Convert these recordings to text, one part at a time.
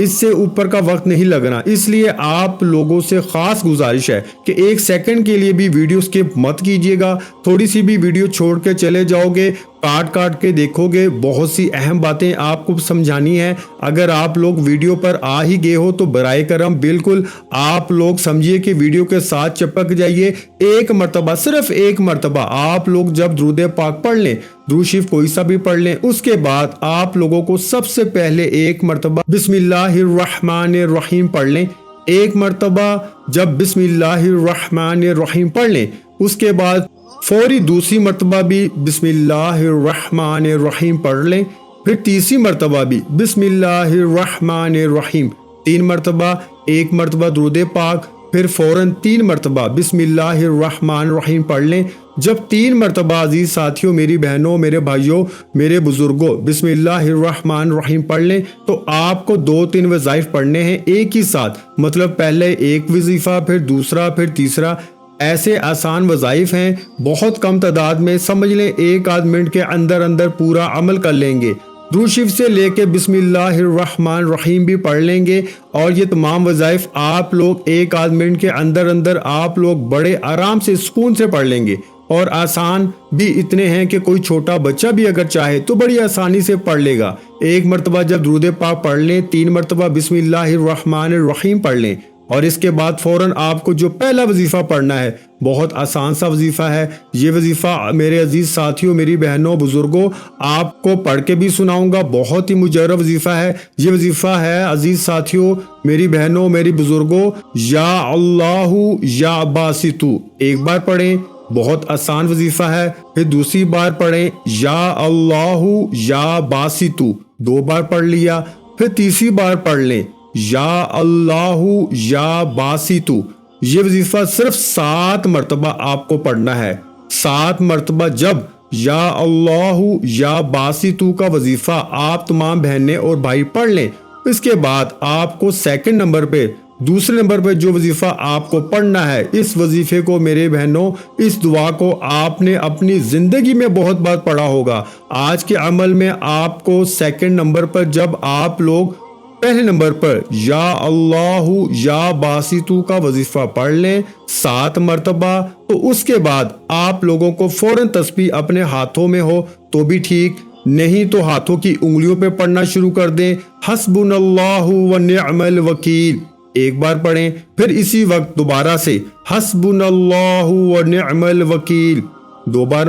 اس سے اوپر کا وقت نہیں لگنا، اس لیے آپ لوگوں سے خاص گزارش ہے کہ 1 سیکنڈ کے لیے بھی ویڈیو سکپ مت کیجیے گا۔ تھوڑی سی بھی ویڈیو چھوڑ کے چلے جاؤ گے، کاٹ کے دیکھو گے، بہت سی اہم باتیں آپ کو سمجھانی ہے۔ اگر آپ لوگ ویڈیو پر آ ہی گئے ہو تو برائے کرم بالکل آپ لوگ سمجھیے کہ ویڈیو کے ساتھ چپک جائیے۔ ایک مرتبہ، صرف ایک مرتبہ آپ لوگ جب درود پاک پڑھ لیں، درود شریف کوئی سا بھی پڑھ لیں، اس کے بعد آپ لوگوں کو سب سے پہلے ایک مرتبہ بسم اللہ الرحمن الرحیم پڑھ لیں۔ ایک مرتبہ جب بسم اللہ الرحمن الرحیم پڑھ لیں، اس کے بعد فوری دوسری مرتبہ بھی بسم اللہ الرحمن الرحیم پڑھ لیں، پھر تیسری مرتبہ بھی بسم اللہ الرحمن الرحیم، 3 مرتبہ، ایک مرتبہ درود پاک، پھر فوراً 3 مرتبہ بسم اللہ الرحمن الرحیم پڑھ لیں۔ جب 3 مرتبہ عزیز ساتھیوں، میری بہنوں، میرے بھائیوں، میرے بزرگوں بسم اللہ الرحمن الرحیم پڑھ لیں تو آپ کو 2-3 وظائف پڑھنے ہیں ایک ہی ساتھ، مطلب پہلے ایک وظیفہ، پھر دوسرا، پھر تیسرا۔ ایسے آسان وظائف ہیں، بہت کم تعداد میں، سمجھ لیں 1 منٹ کے اندر پورا عمل کر لیں گے۔ درود شریف سے لے کے بسم اللہ الرحمن الرحیم بھی پڑھ لیں گے، اور یہ تمام وظائف آپ لوگ 1 منٹ کے اندر آپ لوگ بڑے آرام سے، سکون سے پڑھ لیں گے، اور آسان بھی اتنے ہیں کہ کوئی چھوٹا بچہ بھی اگر چاہے تو بڑی آسانی سے پڑھ لے گا۔ ایک مرتبہ جب درود پاک پڑھ لیں، 3 مرتبہ بسم اللہ الرحمن الرحیم پڑھ لیں، اور اس کے بعد فوراً آپ کو جو پہلا وظیفہ پڑھنا ہے، بہت آسان سا وظیفہ ہے۔ یہ وظیفہ میرے عزیز ساتھیوں، میری بہنوں، بزرگوں، آپ کو پڑھ کے بھی سناؤں گا، بہت ہی مجرب وظیفہ ہے۔ یہ وظیفہ ہے عزیز ساتھیوں، میری بہنوں، میری بزرگوں، یا اللہ یا باسطو، ایک بار پڑھیں، بہت آسان وظیفہ ہے۔ پھر دوسری بار پڑھیں یا اللہ یا باسطو، 2 بار پڑھ لیا، پھر تیسری بار پڑھ لیں یا اللہ یا باسطو۔ یہ وظیفہ صرف 7 مرتبہ آپ کو پڑھنا ہے۔ 7 مرتبہ جب یا اللہ یا باسطو کا وظیفہ آپ تمام بہنیں اور بھائی پڑھ لیں، اس کے بعد آپ کو سیکنڈ نمبر پہ، دوسرے نمبر پہ جو وظیفہ آپ کو پڑھنا ہے، اس وظیفے کو میرے بہنوں، اس دعا کو آپ نے اپنی زندگی میں بہت بار پڑھا ہوگا۔ آج کے عمل میں آپ کو سیکنڈ نمبر پر جب آپ لوگ پہلے نمبر پر یا اللہ یا باسطو کا وظیفہ پڑھ لیں 7 مرتبہ، تو اس کے بعد آپ لوگوں کو فوراً تسبیح اپنے ہاتھوں میں ہو تو بھی ٹھیک، نہیں تو ہاتھوں کی انگلیوں پہ پڑھنا شروع کر دیں۔ حسبنا اللہ ونعم الوکیل ایک بار پڑھیں، پھر اسی وقت دوبارہ سے حسبنا اللہ ونعم الوکیل 2 بار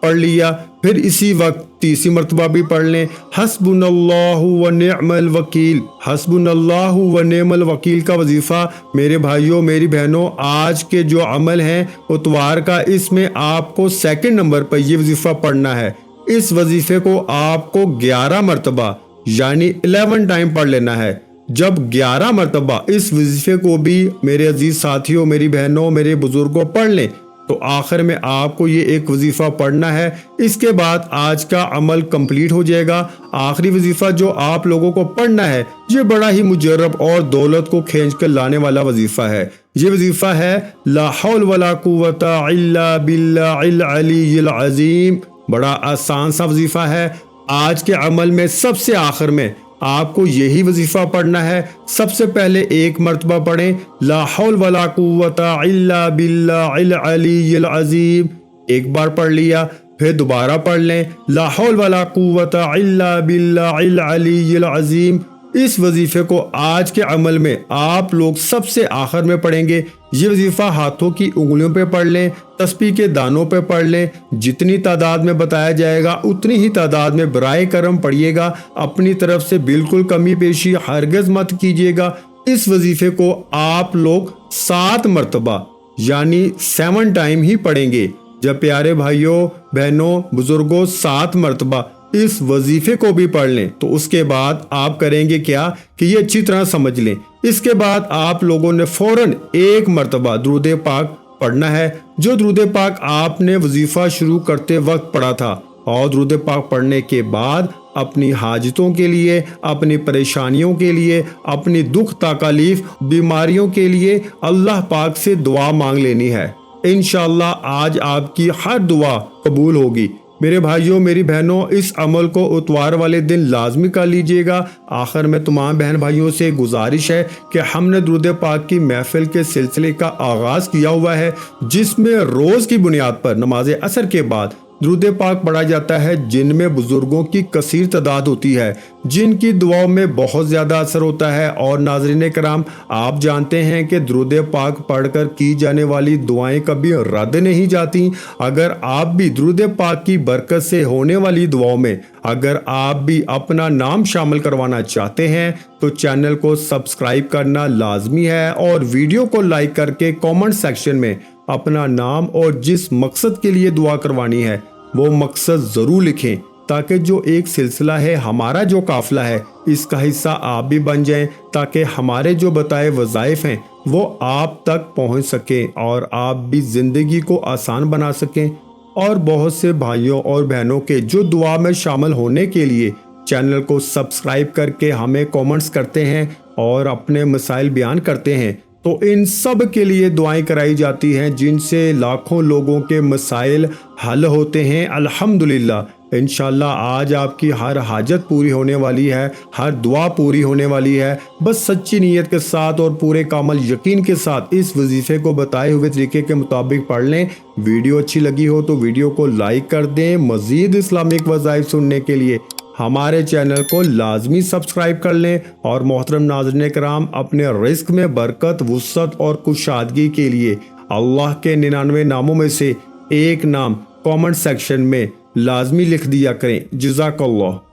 پڑھ لیا، پھر اسی وقت تیسری مرتبہ بھی پڑھ لیں حسبنا اللہ ونعم الوکیل۔ حسبنا اللہ ونعم الوکیل کا وظیفہ میرے بھائیوں، میری بہنوں، آج کے جو عمل ہیں اتوار کا، اس میں آپ کو سیکنڈ نمبر پر یہ وظیفہ پڑھنا ہے۔ اس وظیفے کو آپ کو 11 مرتبہ یعنی 11 ٹائم پڑھ لینا ہے۔ جب 11 مرتبہ اس وظیفے کو بھی میرے عزیز ساتھیوں، میری بہنوں، میرے بزرگوں پڑھ لیں تو آخر میں آپ کو یہ ایک وظیفہ پڑھنا ہے۔ اس کے بعد آج کا عمل کمپلیٹ ہو جائے گا۔ آخری وظیفہ جو آپ لوگوں کو پڑھنا ہے، یہ بڑا ہی مجرب اور دولت کو کھینچ کر لانے والا وظیفہ ہے۔ یہ وظیفہ ہے لا حول ولا قوت الا باللہ العلی العظیم۔ بڑا آسان سا وظیفہ ہے۔ آج کے عمل میں سب سے آخر میں آپ کو یہی وظیفہ پڑھنا ہے۔ سب سے پہلے 1 مرتبہ پڑھیں لا حول ولا قوت الا باللہ العلی العظیم، ایک بار پڑھ لیا، پھر دوبارہ پڑھ لیں لا حول ولا قوت الا باللہ العلی العظیم۔ اس وظیفے کو آج کے عمل میں آپ لوگ سب سے آخر میں پڑھیں گے۔ یہ وظیفہ ہاتھوں کی انگلیوں پہ پڑھ لیں، تسبیح کے دانوں پہ پڑھ لیں، جتنی تعداد میں بتایا جائے گا اتنی ہی تعداد میں برائے کرم پڑھیے گا۔ اپنی طرف سے بالکل کمی بیشی ہرگز مت کیجیے گا۔ اس وظیفے کو آپ لوگ 7 مرتبہ یعنی 7 ٹائم ہی پڑھیں گے۔ جب پیارے بھائیوں، بہنوں، بزرگوں 7 مرتبہ اس وظیفے کو بھی پڑھ لیں تو اس کے بعد آپ کریں گے کیا کہ یہ اچھی طرح سمجھ لیں۔ اس کے بعد آپ لوگوں نے فوراً 1 مرتبہ درود پاک پڑھنا ہے، جو درود پاک آپ نے وظیفہ شروع کرتے وقت پڑھا تھا، اور درود پاک پڑھنے کے بعد اپنی حاجتوں کے لیے، اپنی پریشانیوں کے لیے، اپنی دکھ تکلیف بیماریوں کے لیے اللہ پاک سے دعا مانگ لینی ہے۔ انشاءاللہ آج آپ کی ہر دعا قبول ہوگی۔ میرے بھائیوں میری بہنوں اس عمل کو اتوار والے دن لازمی کر لیجئے گا۔ آخر میں تمام بہن بھائیوں سے گزارش ہے کہ ہم نے درود پاک کی محفل کے سلسلے کا آغاز کیا ہوا ہے، جس میں روز کی بنیاد پر نماز عصر کے بعد درود پاک پڑھا جاتا ہے، جن میں بزرگوں کی کثیر تعداد ہوتی ہے، جن کی دعاؤں میں بہت زیادہ اثر ہوتا ہے۔ اور ناظرین کرام، آپ جانتے ہیں کہ درود پاک پڑھ کر کی جانے والی دعائیں کبھی رد نہیں جاتی۔ اگر آپ بھی درود پاک کی برکت سے ہونے والی دعاؤں میں اگر آپ بھی اپنا نام شامل کروانا چاہتے ہیں تو چینل کو سبسکرائب کرنا لازمی ہے، اور ویڈیو کو لائک کر کے کامنٹ سیکشن میں اپنا نام اور جس مقصد کے لیے دعا کروانی ہے وہ مقصد ضرور لکھیں، تاکہ جو ایک سلسلہ ہے، ہمارا جو قافلہ ہے، اس کا حصہ آپ بھی بن جائیں، تاکہ ہمارے جو بتائے وظائف ہیں وہ آپ تک پہنچ سکیں اور آپ بھی زندگی کو آسان بنا سکیں۔ اور بہت سے بھائیوں اور بہنوں کے جو دعا میں شامل ہونے کے لیے چینل کو سبسکرائب کر کے ہمیں کامنٹس کرتے ہیں اور اپنے مسائل بیان کرتے ہیں، تو ان سب کے لیے دعائیں کرائی جاتی ہیں، جن سے لاکھوں لوگوں کے مسائل حل ہوتے ہیں الحمدللہ۔ انشاءاللہ آج آپ کی ہر حاجت پوری ہونے والی ہے، ہر دعا پوری ہونے والی ہے۔ بس سچی نیت کے ساتھ اور پورے کامل یقین کے ساتھ اس وظیفے کو بتائے ہوئے طریقے کے مطابق پڑھ لیں۔ ویڈیو اچھی لگی ہو تو ویڈیو کو لائک کر دیں۔ مزید اسلامک وظائف سننے کے لیے ہمارے چینل کو لازمی سبسکرائب کر لیں، اور محترم ناظرین کرام، اپنے رزق میں برکت، وسعت اور کشادگی کے لیے اللہ کے 99 ناموں میں سے ایک نام کامنٹ سیکشن میں لازمی لکھ دیا کریں۔ جزاک اللہ۔